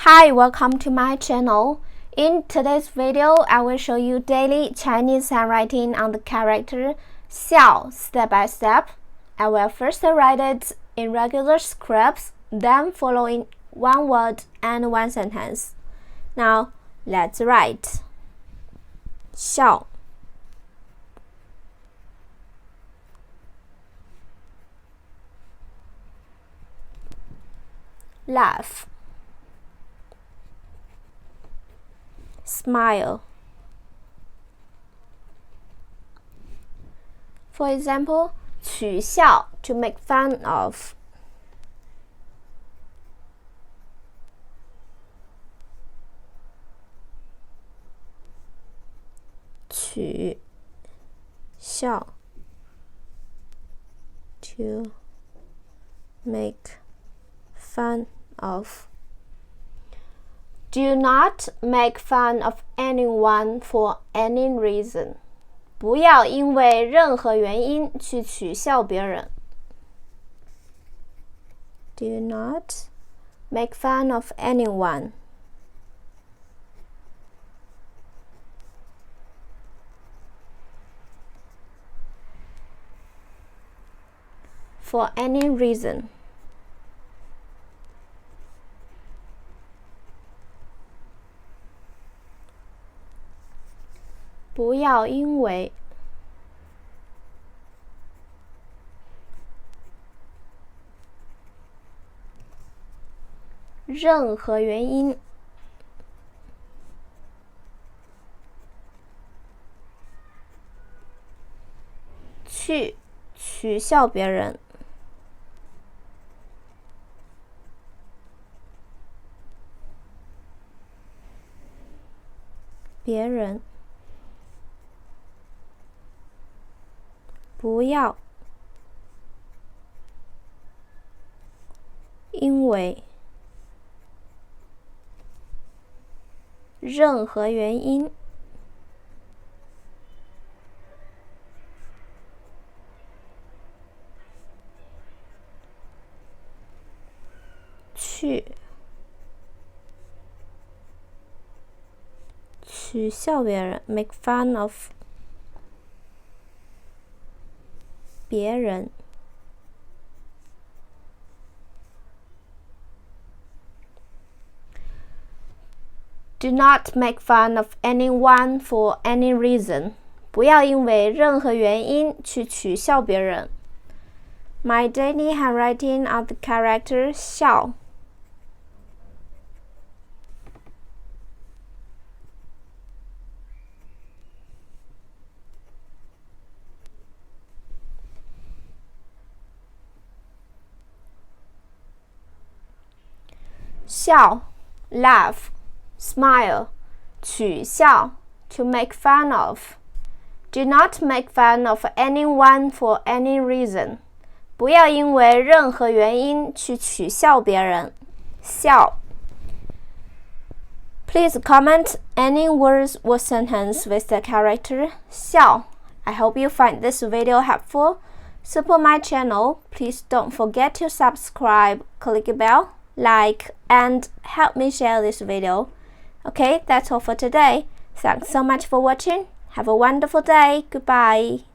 Hi, welcome to my channel. In today's video, I will show you daily Chinese handwriting on the character xiào step by step. I will first write it in regular scripts, then following one word and one sentence. Now, let's write. 笑 laugh, smile. For example, 取笑 to make fun of. 取笑 to make fun of. Do not make fun of anyone for any reason. 不要因为任何原因去取笑别人。Do not make fun of anyone for any reason. 不要因为任何原因去取笑别人。别人不要因为任何原因去取笑别人 make fun of 别人。Do not make fun of anyone for any reason. 不要因为任何原因去取笑别人。My daily handwriting on the character xiào. 笑 laugh, smile, 取笑 to make fun of. Do not make fun of anyone for any reason. 不要因为任何原因去取笑别人。笑 Please comment any words or sentence with the character 笑. I hope you find this video helpful. Support my channel. Please don't forget to subscribe, click the bell, like, and help me share this video. Okay, that's all for today. Thanks so much for watching. Have a wonderful day. Goodbye.